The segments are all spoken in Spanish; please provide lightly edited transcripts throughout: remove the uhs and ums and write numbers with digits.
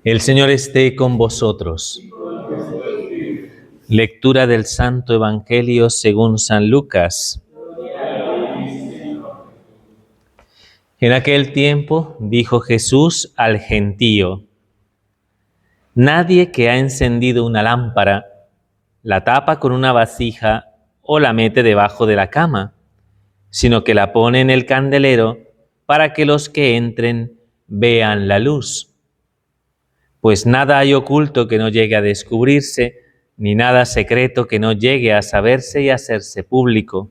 El Señor esté con vosotros. Lectura del Santo Evangelio según San Lucas. En aquel tiempo dijo Jesús al gentío: Nadie que ha encendido una lámpara la tapa con una vasija o la mete debajo de la cama, sino que la pone en el candelero para que los que entren vean la luz. Pues nada hay oculto que no llegue a descubrirse, ni nada secreto que no llegue a saberse y a hacerse público.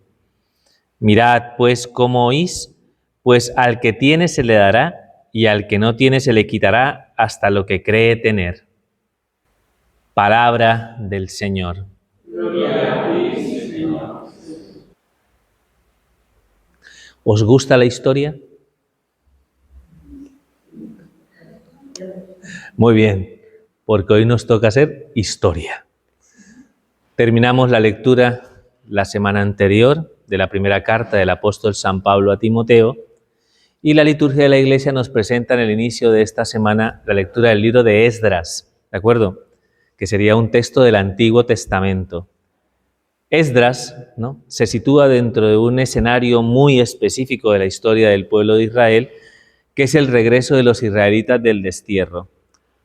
Mirad, pues, cómo oís, pues al que tiene se le dará, y al que no tiene se le quitará hasta lo que cree tener. Palabra del Señor. Gloria a ti, Señor. ¿Os gusta la historia? Muy bien, porque hoy nos toca hacer historia. Terminamos la lectura la semana anterior de la primera carta del apóstol San Pablo a Timoteo, y la liturgia de la Iglesia nos presenta en el inicio de esta semana la lectura del libro de Esdras, ¿de acuerdo? Que sería un texto del Antiguo Testamento. Esdras, ¿no?, se sitúa dentro de un escenario muy específico de la historia del pueblo de Israel, que es el regreso de los israelitas del destierro,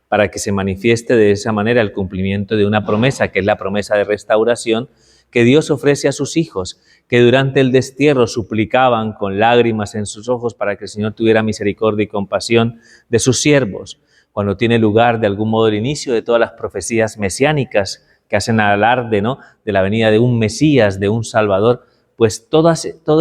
para que se manifieste de esa manera el cumplimiento de una promesa, que es la promesa de restauración que Dios ofrece a sus hijos, que durante el destierro suplicaban con lágrimas en sus ojos para que el Señor tuviera misericordia y compasión de sus siervos. Cuando tiene lugar de algún modo el inicio de todas las profecías mesiánicas que hacen alarde, ¿no?, de la venida de un Mesías, de un Salvador, pues todo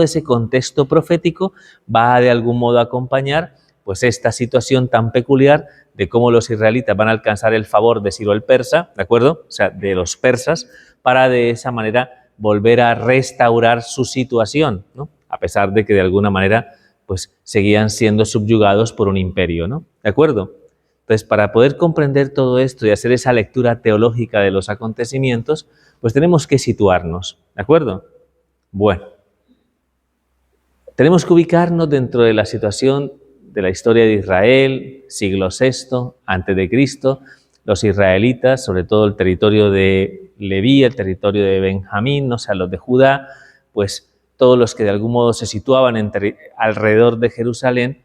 ese contexto profético va de algún modo a acompañar pues esta situación tan peculiar de cómo los israelitas van a alcanzar el favor de Ciro el persa, ¿de acuerdo? O sea, de los persas, para de esa manera volver a restaurar su situación, ¿no?, a pesar de que de alguna manera pues seguían siendo subyugados por un imperio, ¿no? ¿De acuerdo? Entonces, para poder comprender todo esto y hacer esa lectura teológica de los acontecimientos, pues tenemos que situarnos, ¿de acuerdo? Bueno, tenemos que ubicarnos dentro de la situación de la historia de Israel, siglo VI a.C., los israelitas, sobre todo el territorio de Leví, el territorio de Benjamín, o sea, los de Judá, pues todos los que de algún modo se situaban alrededor de Jerusalén,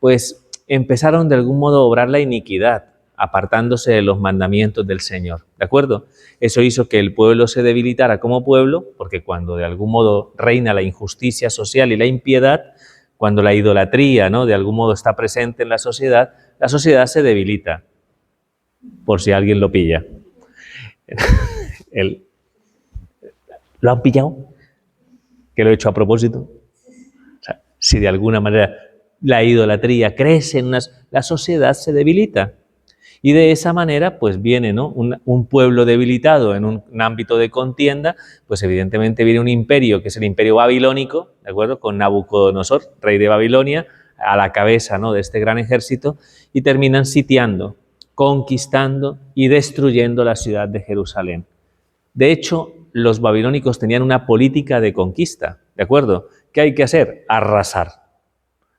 pues empezaron de algún modo a obrar la iniquidad, apartándose de los mandamientos del Señor, ¿de acuerdo? Eso hizo que el pueblo se debilitara como pueblo, porque cuando de algún modo reina la injusticia social y la impiedad, cuando la idolatría, ¿no?, de algún modo está presente en la sociedad se debilita, por si alguien lo pilla. ¿Lo han pillado? ¿Que lo he hecho a propósito? O sea, si de alguna manera la idolatría crece la sociedad se debilita. Y de esa manera, pues viene, ¿no?, un pueblo debilitado en un ámbito de contienda, pues evidentemente viene un imperio, que es el imperio babilónico, ¿de acuerdo?, con Nabucodonosor, rey de Babilonia, a la cabeza, ¿no?, de este gran ejército, y terminan sitiando, conquistando y destruyendo la ciudad de Jerusalén. De hecho, los babilónicos tenían una política de conquista, ¿de acuerdo? ¿Qué hay que hacer? Arrasar.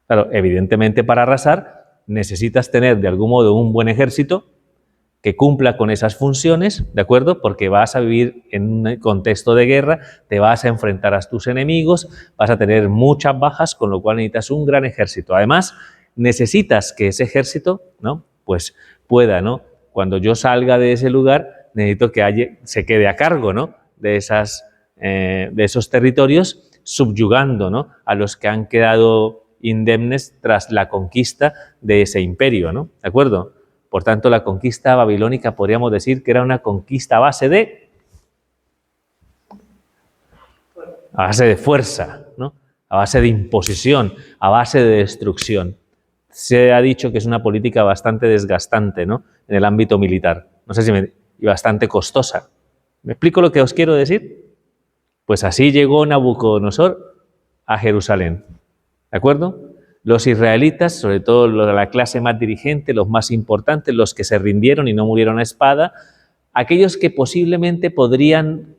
Claro, evidentemente para arrasar necesitas tener de algún modo un buen ejército que cumpla con esas funciones, ¿de acuerdo? Porque vas a vivir en un contexto de guerra, te vas a enfrentar a tus enemigos, vas a tener muchas bajas, con lo cual necesitas un gran ejército. Además, necesitas que ese ejército, ¿no?, pues pueda, ¿no?, cuando yo salga de ese lugar, necesito que se quede a cargo, ¿no?, de esos territorios, subyugando, ¿no?, a los que han quedado indemnes tras la conquista de ese imperio, ¿no? ¿De acuerdo? Por tanto, la conquista babilónica podríamos decir que era una conquista a base de fuerza, ¿no?, a base de imposición, a base de destrucción. Se ha dicho que es una política bastante desgastante, ¿no?, en el ámbito militar. No sé y bastante costosa. ¿Me explico lo que os quiero decir? Pues así llegó Nabucodonosor a Jerusalén. ¿De acuerdo? Los israelitas, sobre todo la clase más dirigente, los más importantes, los que se rindieron y no murieron a espada, aquellos que posiblemente podrían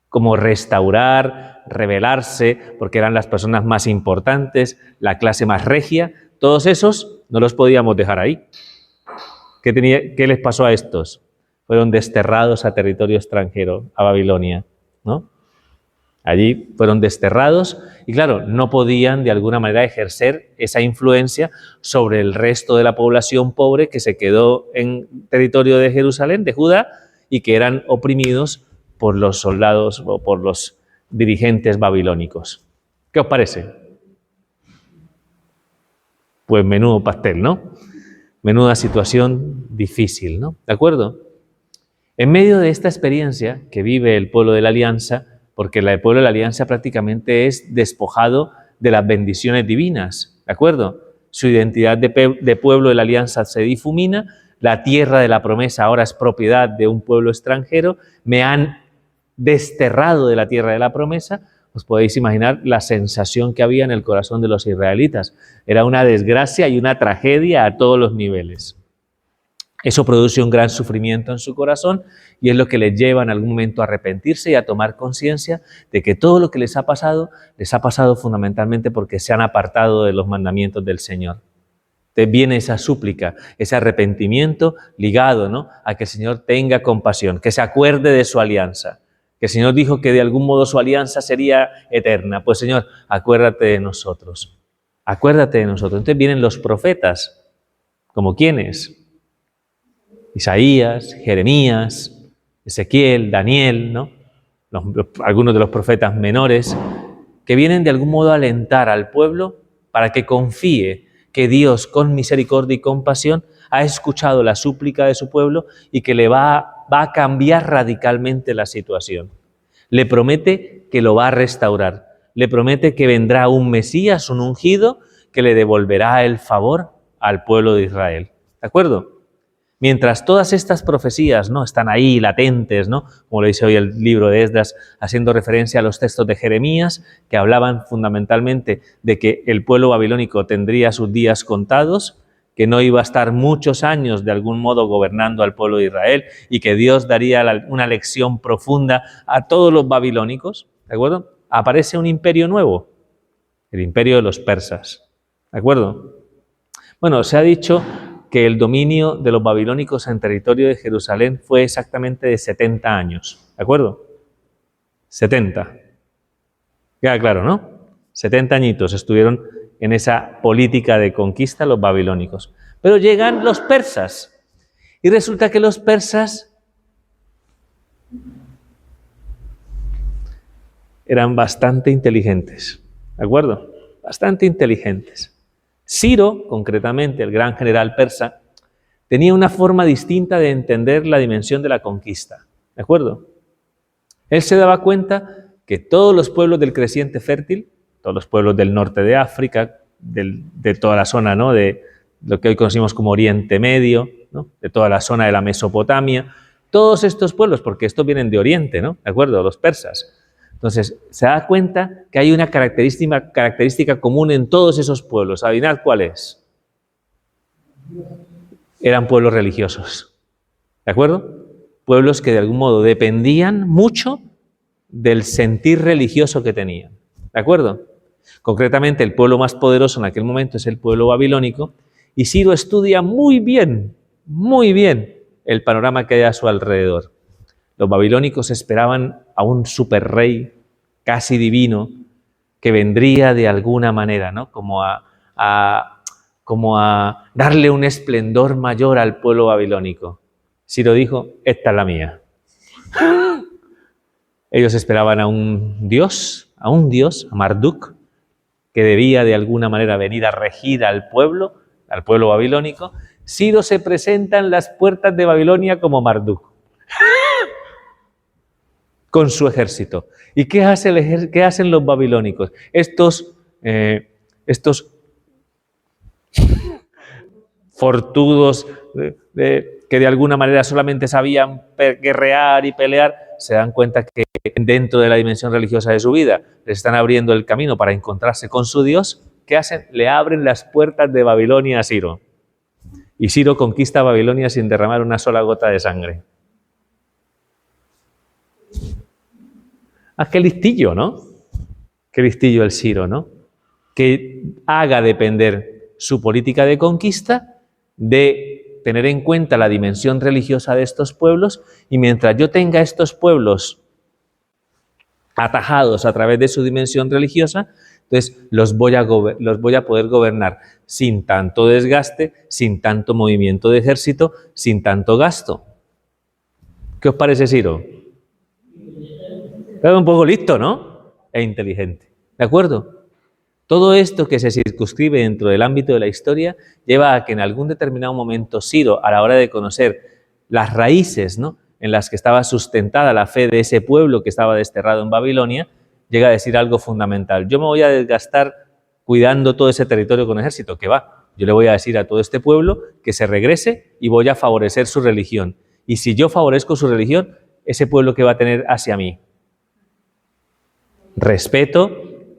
como restaurar, rebelarse, porque eran las personas más importantes, la clase más regia, todos esos no los podíamos dejar ahí. ¿Qué les pasó a estos? Fueron desterrados a territorio extranjero, a Babilonia, ¿no? Allí fueron desterrados y, claro, no podían de alguna manera ejercer esa influencia sobre el resto de la población pobre que se quedó en territorio de Jerusalén, de Judá, y que eran oprimidos por los soldados o por los dirigentes babilónicos. ¿Qué os parece? Pues menudo pastel, ¿no? Menuda situación difícil, ¿no? ¿De acuerdo? En medio de esta experiencia que vive el pueblo de la Alianza, porque el pueblo de la Alianza prácticamente es despojado de las bendiciones divinas, ¿de acuerdo? Su identidad de pueblo de la Alianza se difumina, la tierra de la promesa ahora es propiedad de un pueblo extranjero, me han desterrado de la tierra de la promesa. Os podéis imaginar la sensación que había en el corazón de los israelitas. Era una desgracia y una tragedia a todos los niveles. Eso produce un gran sufrimiento en su corazón y es lo que les lleva en algún momento a arrepentirse y a tomar conciencia de que todo lo que les ha pasado fundamentalmente porque se han apartado de los mandamientos del Señor. Entonces viene esa súplica, ese arrepentimiento ligado, ¿no?, a que el Señor tenga compasión, que se acuerde de su alianza. Que el Señor dijo que de algún modo su alianza sería eterna. Pues Señor, acuérdate de nosotros. Acuérdate de nosotros. Entonces vienen los profetas, ¿como quiénes? Isaías, Jeremías, Ezequiel, Daniel, ¿no? Algunos de los profetas menores, que vienen de algún modo a alentar al pueblo para que confíe que Dios, con misericordia y compasión, ha escuchado la súplica de su pueblo y que le va a cambiar radicalmente la situación. Le promete que lo va a restaurar. Le promete que vendrá un Mesías, un ungido, que le devolverá el favor al pueblo de Israel. ¿De acuerdo? Mientras todas estas profecías, ¿no?, están ahí latentes, ¿no?, como lo dice hoy el libro de Esdras, haciendo referencia a los textos de Jeremías, que hablaban fundamentalmente de que el pueblo babilónico tendría sus días contados, que no iba a estar muchos años de algún modo gobernando al pueblo de Israel y que Dios daría una lección profunda a todos los babilónicos, ¿de acuerdo? Aparece un imperio nuevo, el imperio de los persas, ¿de acuerdo? Bueno, se ha dicho que el dominio de los babilónicos en territorio de Jerusalén fue exactamente de 70 años, ¿de acuerdo? 70. Queda claro, ¿no? 70 añitos estuvieron en esa política de conquista los babilónicos. Pero llegan los persas y resulta que los persas eran bastante inteligentes, ¿de acuerdo? Bastante inteligentes. Ciro, concretamente, el gran general persa, tenía una forma distinta de entender la dimensión de la conquista, ¿de acuerdo? Él se daba cuenta que todos los pueblos del creciente fértil, todos los pueblos del norte de África, de toda la zona, ¿no?, de lo que hoy conocemos como Oriente Medio, ¿no?, de toda la zona de la Mesopotamia, todos estos pueblos, porque estos vienen de Oriente, ¿no?, ¿de acuerdo?, los persas. Entonces, se da cuenta que hay una característica común en todos esos pueblos. ¿Adivinad cuál es? Eran pueblos religiosos, ¿de acuerdo? Pueblos que de algún modo dependían mucho del sentir religioso que tenían, ¿de acuerdo? Concretamente, el pueblo más poderoso en aquel momento es el pueblo babilónico, y Ciro estudia muy bien el panorama que hay a su alrededor. Los babilónicos esperaban a un superrey casi divino que vendría de alguna manera, ¿no?, como a darle un esplendor mayor al pueblo babilónico. Ciro dijo, esta es la mía. Ellos esperaban a un dios, a Marduk, que debía de alguna manera venir a regir al pueblo babilónico. Ciro se presenta en las puertas de Babilonia como Marduk, con su ejército. ¿Y qué hacen los babilónicos? Estos fortudos que de alguna manera solamente sabían guerrear y pelear, se dan cuenta que dentro de la dimensión religiosa de su vida les están abriendo el camino para encontrarse con su Dios. ¿Qué hacen? Le abren las puertas de Babilonia a Ciro. Y Ciro conquista Babilonia sin derramar una sola gota de sangre. Ah, qué listillo, ¿no? Qué listillo el Ciro, ¿no? Que haga depender su política de conquista de tener en cuenta la dimensión religiosa de estos pueblos, y mientras yo tenga estos pueblos atajados a través de su dimensión religiosa, entonces los voy a poder gobernar sin tanto desgaste, sin tanto movimiento de ejército, sin tanto gasto. ¿Qué os parece, Ciro? Es un poco listo, ¿no? E inteligente. ¿De acuerdo? Todo esto que se circunscribe dentro del ámbito de la historia lleva a que en algún determinado momento Ciro, a la hora de conocer las raíces, ¿no?, en las que estaba sustentada la fe de ese pueblo que estaba desterrado en Babilonia, llega a decir algo fundamental. Yo me voy a desgastar cuidando todo ese territorio con ejército, que va. Yo le voy a decir a todo este pueblo que se regrese y voy a favorecer su religión. Y si yo favorezco su religión, ese pueblo que va a tener hacia mí respeto,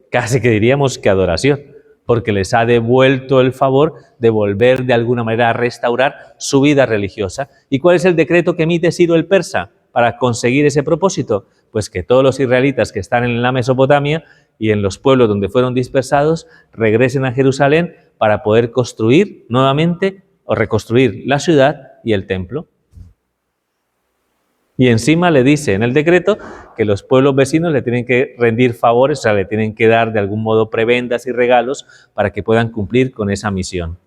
casi que diríamos que adoración, porque les ha devuelto el favor de volver de alguna manera a restaurar su vida religiosa. ¿Y cuál es el decreto que emite Ciro el persa para conseguir ese propósito? Pues que todos los israelitas que están en la Mesopotamia y en los pueblos donde fueron dispersados regresen a Jerusalén para poder construir nuevamente o reconstruir la ciudad y el templo. Y encima le dice en el decreto que los pueblos vecinos le tienen que rendir favores, o sea, le tienen que dar de algún modo prebendas y regalos para que puedan cumplir con esa misión.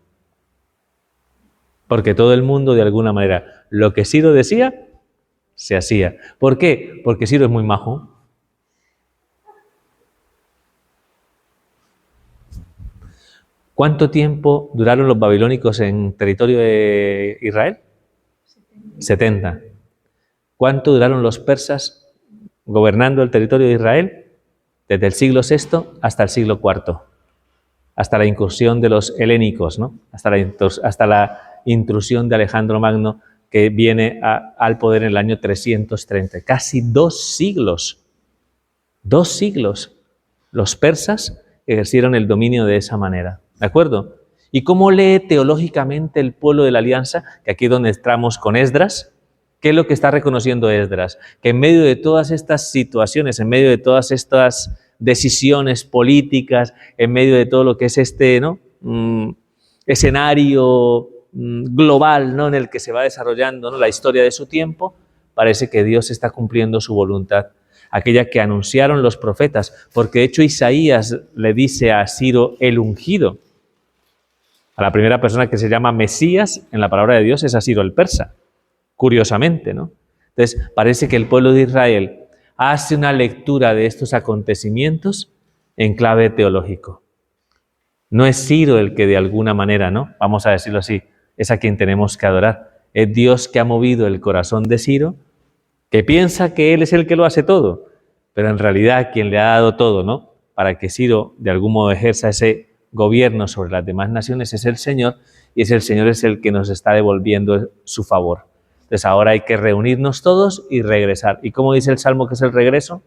Porque todo el mundo, de alguna manera, lo que Ciro decía, se hacía. ¿Por qué? Porque Ciro es muy majo. ¿Cuánto tiempo duraron los babilónicos en territorio de Israel? 70. ¿Cuánto duraron los persas gobernando el territorio de Israel? Desde el siglo VI hasta el siglo IV, hasta la incursión de los helénicos, ¿no? Hasta la intrusión de Alejandro Magno, que viene al poder en el año 330. Casi 2 siglos. 2 siglos. Los persas ejercieron el dominio de esa manera. ¿De acuerdo? ¿Y cómo lee teológicamente el pueblo de la alianza? Que aquí es donde entramos con Esdras. ¿Qué es lo que está reconociendo Esdras? Que en medio de todas estas situaciones, en medio de todas estas decisiones políticas, en medio de todo lo que es este, ¿no?, escenario global, ¿no?, en el que se va desarrollando, ¿no?, la historia de su tiempo, parece que Dios está cumpliendo su voluntad, aquella que anunciaron los profetas, porque de hecho Isaías le dice a Ciro el ungido. A la primera persona que se llama Mesías en la palabra de Dios es a Ciro el persa. Curiosamente, ¿no? Entonces, parece que el pueblo de Israel hace una lectura de estos acontecimientos en clave teológico. No es Ciro el que de alguna manera, ¿no?, vamos a decirlo así, es a quien tenemos que adorar. Es Dios que ha movido el corazón de Ciro, que piensa que él es el que lo hace todo, pero en realidad quien le ha dado todo, ¿no?, para que Ciro de algún modo ejerza ese gobierno sobre las demás naciones es el Señor, y el Señor es el que nos está devolviendo su favor. Entonces ahora hay que reunirnos todos y regresar. ¿Y cómo dice el Salmo que es el regreso?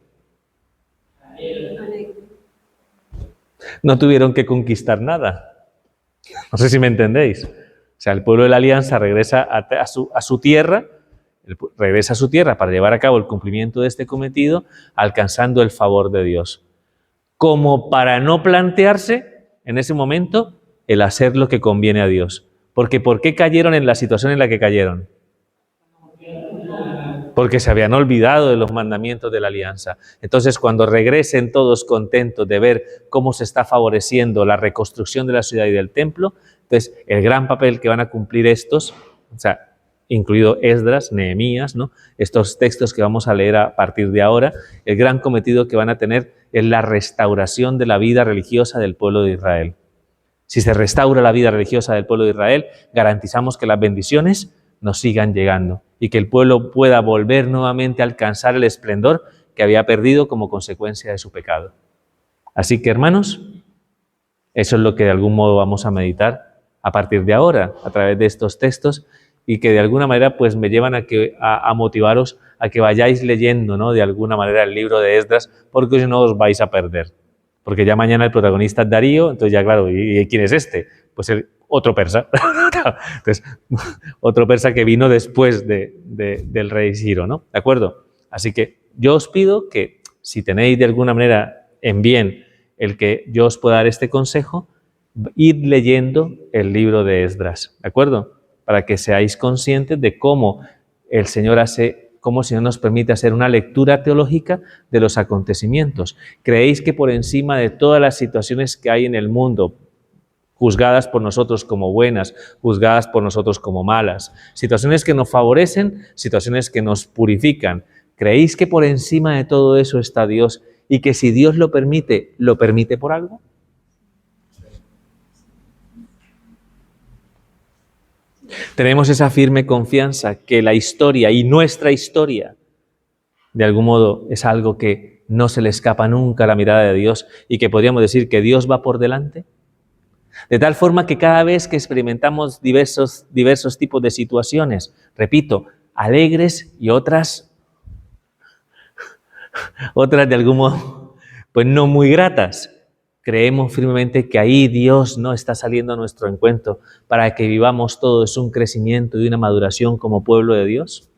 No tuvieron que conquistar nada. No sé si me entendéis. O sea, el pueblo de la alianza regresa a su tierra, regresa a su tierra para llevar a cabo el cumplimiento de este cometido, alcanzando el favor de Dios. Como para no plantearse en ese momento el hacer lo que conviene a Dios. Porque ¿por qué cayeron en la situación en la que cayeron? Porque se habían olvidado de los mandamientos de la alianza. Entonces, cuando regresen todos contentos de ver cómo se está favoreciendo la reconstrucción de la ciudad y del templo, entonces el gran papel que van a cumplir estos, o sea, incluido Esdras, Nehemías, ¿no?, estos textos que vamos a leer a partir de ahora, el gran cometido que van a tener es la restauración de la vida religiosa del pueblo de Israel. Si se restaura la vida religiosa del pueblo de Israel, garantizamos que las bendiciones nos sigan llegando y que el pueblo pueda volver nuevamente a alcanzar el esplendor que había perdido como consecuencia de su pecado. Así que, hermanos, eso es lo que de algún modo vamos a meditar a partir de ahora, a través de estos textos, y que de alguna manera pues me llevan a motivaros a que vayáis leyendo, ¿no?, de alguna manera el libro de Esdras, porque si no os vais a perder. Porque ya mañana el protagonista es Darío, entonces ya claro, ¿y quién es este? Pues otro persa. Entonces, otro persa que vino después del rey Ciro, ¿no? ¿De acuerdo? Así que yo os pido que si tenéis de alguna manera en bien el que yo os pueda dar este consejo, id leyendo el libro de Esdras, ¿de acuerdo? para que seáis conscientes de cómo el Señor nos permite hacer una lectura teológica de los acontecimientos. ¿Creéis que por encima de todas las situaciones que hay en el mundo, juzgadas por nosotros como buenas, juzgadas por nosotros como malas, situaciones que nos favorecen, situaciones que nos purifican, creéis que por encima de todo eso está Dios y que si Dios lo permite por algo? Tenemos esa firme confianza que la historia y nuestra historia, de algún modo, es algo que no se le escapa nunca a la mirada de Dios y que podríamos decir que Dios va por delante. De tal forma que cada vez que experimentamos diversos tipos de situaciones, repito, alegres y otras de algún modo, pues no muy gratas, creemos firmemente que ahí Dios no está saliendo a nuestro encuentro para que vivamos todos un crecimiento y una maduración como pueblo de Dios.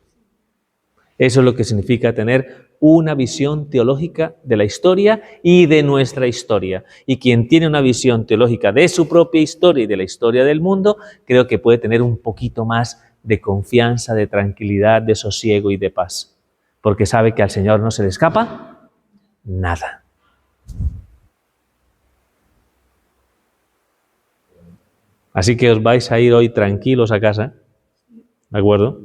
Eso es lo que significa tener una visión teológica de la historia y de nuestra historia. Y quien tiene una visión teológica de su propia historia y de la historia del mundo, creo que puede tener un poquito más de confianza, de tranquilidad, de sosiego y de paz. Porque sabe que al Señor no se le escapa nada. Así que os vais a ir hoy tranquilos a casa, ¿de acuerdo?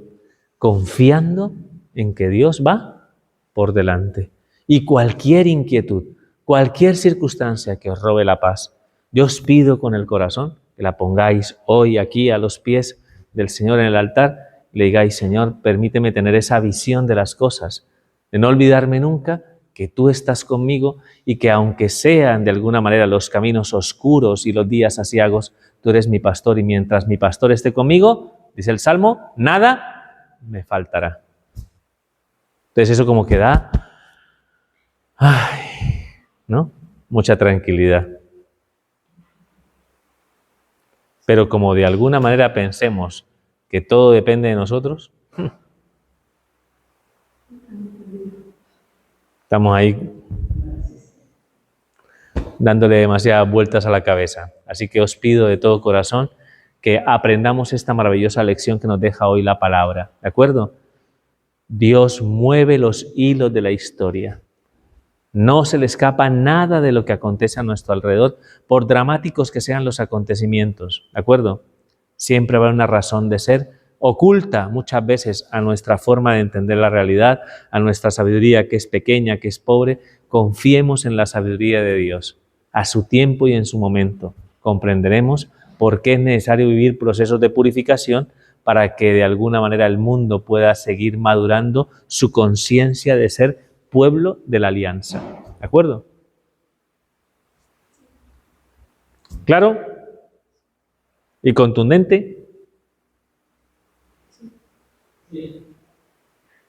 Confiando en que Dios va por delante. Y cualquier inquietud, cualquier circunstancia que os robe la paz, yo os pido con el corazón que la pongáis hoy aquí a los pies del Señor en el altar y le digáis: Señor, permíteme tener esa visión de las cosas, de no olvidarme nunca que tú estás conmigo y que aunque sean de alguna manera los caminos oscuros y los días aciagos, tú eres mi pastor y mientras mi pastor esté conmigo, dice el Salmo, nada me faltará. Entonces eso como que da, ¿no? Mucha tranquilidad. Pero como de alguna manera pensemos que todo depende de nosotros, estamos ahí dándole demasiadas vueltas a la cabeza. Así que os pido de todo corazón que aprendamos esta maravillosa lección que nos deja hoy la palabra, ¿de acuerdo? Dios mueve los hilos de la historia. No se le escapa nada de lo que acontece a nuestro alrededor, por dramáticos que sean los acontecimientos, ¿de acuerdo? Siempre habrá una razón de ser, oculta muchas veces a nuestra forma de entender la realidad, a nuestra sabiduría que es pequeña, que es pobre. Confiemos en la sabiduría de Dios. A su tiempo y en su momento comprenderemos por qué es necesario vivir procesos de purificación para que de alguna manera el mundo pueda seguir madurando su conciencia de ser pueblo de la alianza. ¿De acuerdo? ¿Claro? ¿Y contundente?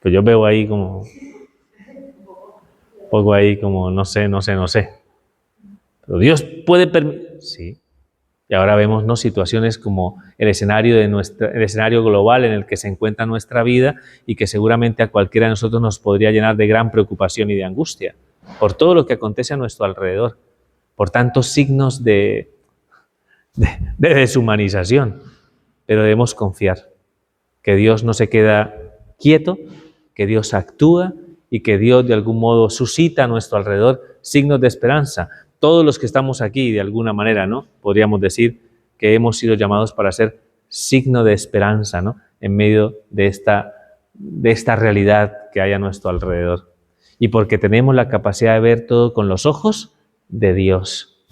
Pues yo veo ahí como... un poco ahí como no sé. Pero Dios puede permitir... Sí. Y ahora vemos, ¿no?, situaciones como el escenario global en el que se encuentra nuestra vida y que seguramente a cualquiera de nosotros nos podría llenar de gran preocupación y de angustia por todo lo que acontece a nuestro alrededor, por tantos signos de deshumanización. Pero debemos confiar que Dios no se queda quieto, que Dios actúa y que Dios de algún modo suscita a nuestro alrededor signos de esperanza. Todos los que estamos aquí, de alguna manera, ¿no?, podríamos decir que hemos sido llamados para ser signo de esperanza, ¿no?, en medio de esta realidad que hay a nuestro alrededor. Y porque tenemos la capacidad de ver todo con los ojos de Dios.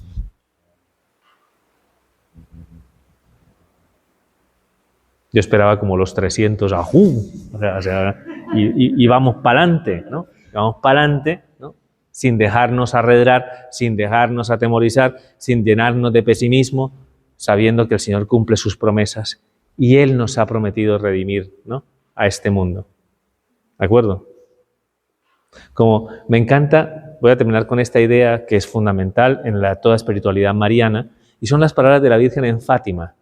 Yo esperaba como los 300, y vamos para adelante, ¿no? Vamos para adelante, ¿no?, sin dejarnos arredrar, sin dejarnos atemorizar, sin llenarnos de pesimismo, sabiendo que el Señor cumple sus promesas y Él nos ha prometido redimir, ¿no?, a este mundo. ¿De acuerdo? Como me encanta, voy a terminar con esta idea que es fundamental en toda espiritualidad mariana, y son las palabras de la Virgen en Fátima,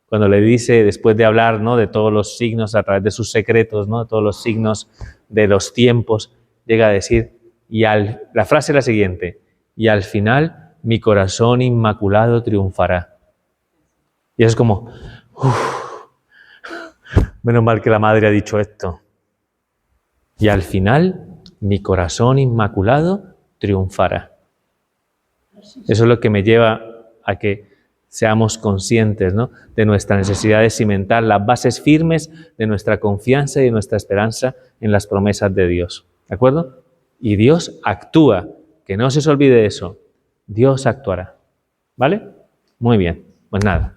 cuando le dice, después de hablar, ¿no?, de todos los signos a través de sus secretos, ¿no?, de todos los signos de los tiempos, llega a decir, la frase es la siguiente: y al final mi corazón inmaculado triunfará. Y eso es como, Menos mal que la madre ha dicho esto. Y al final, mi corazón inmaculado triunfará. Eso es lo que me lleva a que seamos conscientes, ¿no?, de nuestra necesidad de cimentar las bases firmes de nuestra confianza y de nuestra esperanza en las promesas de Dios. ¿De acuerdo? Y Dios actúa. Que no se os olvide eso. Dios actuará. ¿Vale? Muy bien. Pues nada.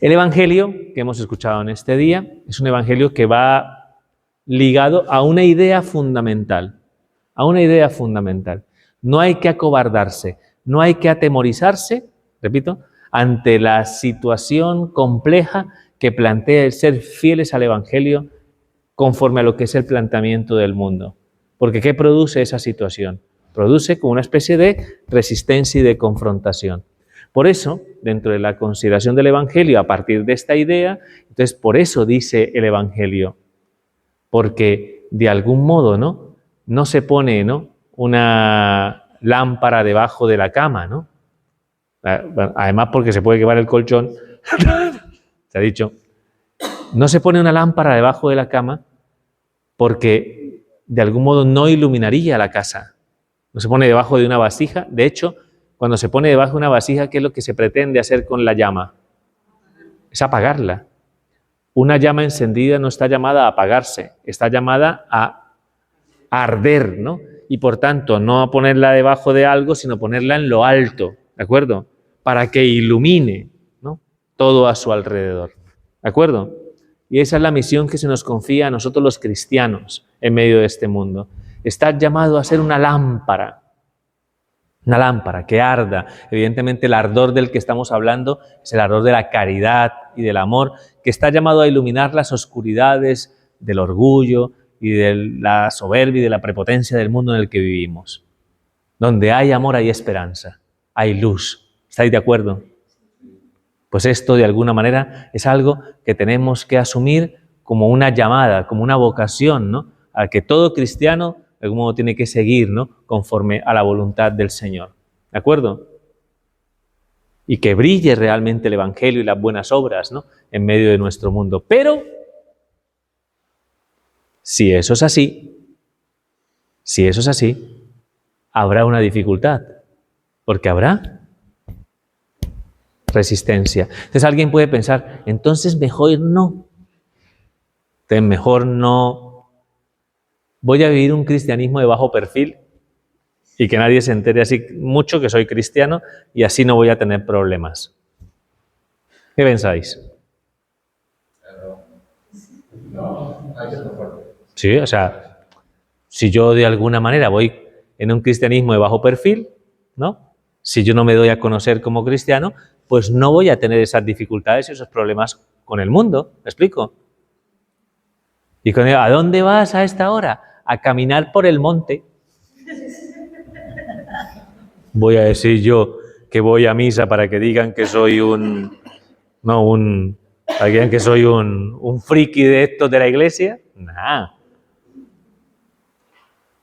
El evangelio que hemos escuchado en este día es un evangelio que va ligado a una idea fundamental. A una idea fundamental. No hay que acobardarse, no hay que atemorizarse, repito, ante la situación compleja que plantea el ser fieles al evangelio conforme a lo que es el planteamiento del mundo. Porque ¿qué produce esa situación? Produce como una especie de resistencia y de confrontación. Por eso, dentro de la consideración del evangelio, a partir de esta idea, entonces por eso dice el evangelio, porque de algún modo, no se pone, una lámpara debajo de la cama, ¿no? Además porque se puede quemar el colchón, se ha dicho, no se pone una lámpara debajo de la cama porque de algún modo no iluminaría la casa. No se pone debajo de una vasija. De hecho, cuando se pone debajo de una vasija, ¿qué es lo que se pretende hacer con la llama? Es apagarla. Una llama encendida no está llamada a apagarse, está llamada a arder, ¿no? Y por tanto, no a ponerla debajo de algo, sino ponerla en lo alto, ¿de acuerdo? Para que ilumine, ¿no?, todo a su alrededor, ¿de acuerdo? Y esa es la misión que se nos confía a nosotros los cristianos en medio de este mundo. Estás llamado a ser una lámpara que arda. Evidentemente el ardor del que estamos hablando es el ardor de la caridad y del amor, que está llamado a iluminar las oscuridades del orgullo y de la soberbia y de la prepotencia del mundo en el que vivimos. Donde hay amor hay esperanza, hay luz. ¿Estáis de acuerdo? Pues esto, de alguna manera, es algo que tenemos que asumir como una llamada, como una vocación, ¿no?, a que todo cristiano, de algún modo, tiene que seguir, ¿no?, conforme a la voluntad del Señor. ¿De acuerdo? Y que brille realmente el evangelio y las buenas obras, ¿no?, en medio de nuestro mundo. Pero, si eso es así, habrá una dificultad, porque habrá resistencia. Entonces alguien puede pensar, entonces mejor no. Entonces mejor no. Voy a vivir un cristianismo de bajo perfil y que nadie se entere así mucho que soy cristiano y así no voy a tener problemas. ¿Qué pensáis? Sí, o sea, si yo de alguna manera voy en un cristianismo de bajo perfil, ¿no?, si yo no me doy a conocer como cristiano, pues no voy a tener esas dificultades y esos problemas con el mundo. ¿Me explico? Y con él, ¿a dónde vas a esta hora? A caminar por el monte. Voy a decir yo que voy a misa para que digan que soy para que digan que soy un friki de estos de la iglesia. Nah.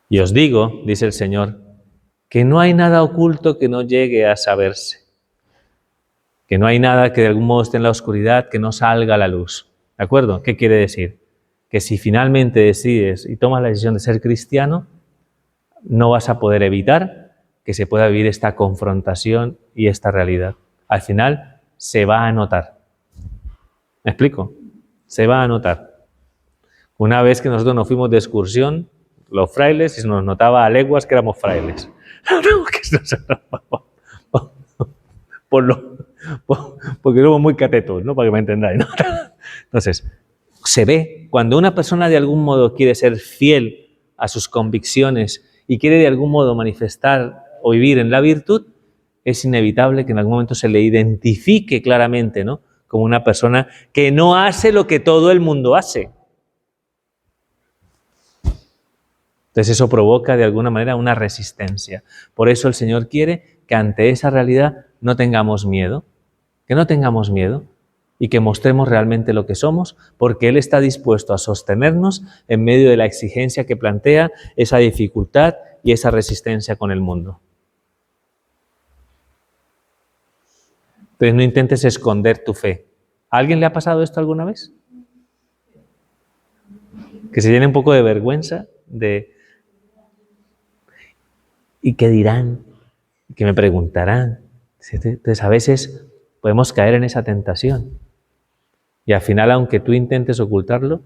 Y os digo, dice el Señor, que no hay nada oculto que no llegue a saberse. Que no hay nada que de algún modo esté en la oscuridad que no salga a la luz. ¿De acuerdo? ¿Qué quiere decir? Que si finalmente decides y tomas la decisión de ser cristiano, no vas a poder evitar que se pueda vivir esta confrontación y esta realidad. Al final se va a notar. ¿Me explico? Se va a notar. Una vez que nosotros nos fuimos de excursión, los frailes, y se nos notaba a leguas que éramos frailes. Porque somos muy catetos, ¿no?, para que me entendáis, ¿no? Entonces, se ve cuando una persona de algún modo quiere ser fiel a sus convicciones y quiere de algún modo manifestar o vivir en la virtud, es inevitable que en algún momento se le identifique claramente, ¿no?, como una persona que no hace lo que todo el mundo hace. Entonces eso provoca de alguna manera una resistencia. Por eso el Señor quiere que ante esa realidad no tengamos miedo, que no tengamos miedo y que mostremos realmente lo que somos, porque Él está dispuesto a sostenernos en medio de la exigencia que plantea esa dificultad y esa resistencia con el mundo. Entonces no intentes esconder tu fe. ¿A alguien le ha pasado esto alguna vez? Que se llene un poco de vergüenza de... ¿Y qué dirán? ¿Qué me preguntarán? Entonces a veces podemos caer en esa tentación. Y al final, aunque tú intentes ocultarlo,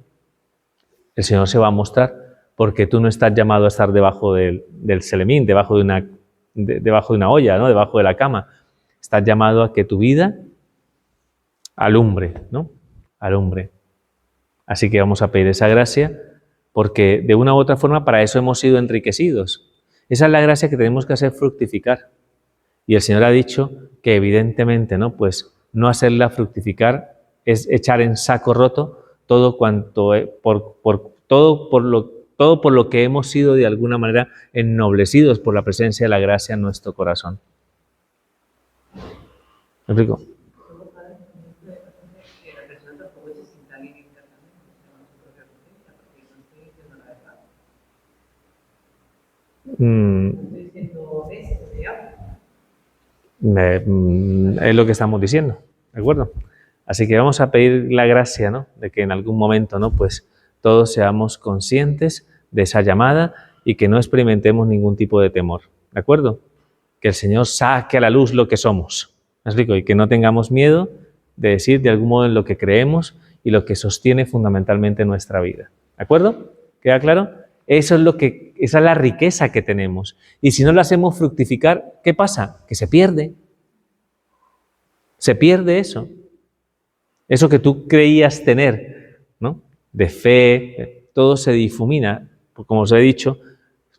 el Señor se va a mostrar, porque tú no estás llamado a estar debajo del selemín, debajo de una olla, ¿no? Debajo de la cama. Estás llamado a que tu vida alumbre, ¿no? Alumbre. Así que vamos a pedir esa gracia, porque de una u otra forma para eso hemos sido enriquecidos. Esa es la gracia que tenemos que hacer fructificar. Y el Señor ha dicho que evidentemente, ¿no? Pues no hacerla fructificar es echar en saco roto todo cuanto todo por lo que hemos sido de alguna manera ennoblecidos por la presencia de la gracia en nuestro corazón. ¿Me explico? Es lo que estamos diciendo, ¿de acuerdo? Así que vamos a pedir la gracia, ¿no? De que en algún momento, ¿no? Pues todos seamos conscientes de esa llamada y que no experimentemos ningún tipo de temor, ¿de acuerdo? Que el Señor saque a la luz lo que somos, ¿me explico? Y que no tengamos miedo de decir de algún modo en lo que creemos y lo que sostiene fundamentalmente nuestra vida, ¿de acuerdo? ¿Queda claro? Esa es la riqueza que tenemos. Y si no la hacemos fructificar, ¿qué pasa? Que se pierde. Se pierde eso. Eso que tú creías tener, ¿no? De fe, todo se difumina. Como os he dicho,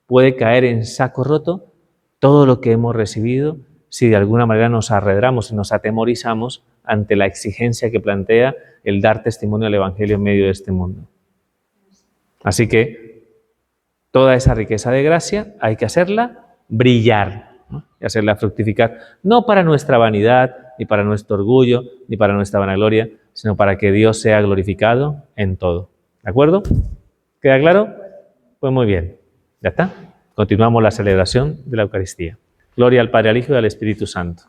puede caer en saco roto todo lo que hemos recibido si de alguna manera nos arredramos y nos atemorizamos ante la exigencia que plantea el dar testimonio del Evangelio en medio de este mundo. Así que toda esa riqueza de gracia hay que hacerla brillar, ¿no? Y hacerla fructificar, no para nuestra vanidad, ni para nuestro orgullo, ni para nuestra vanagloria, sino para que Dios sea glorificado en todo. ¿De acuerdo? ¿Queda claro? Pues muy bien. ¿Ya está? Continuamos la celebración de la Eucaristía. Gloria al Padre, al Hijo y al Espíritu Santo.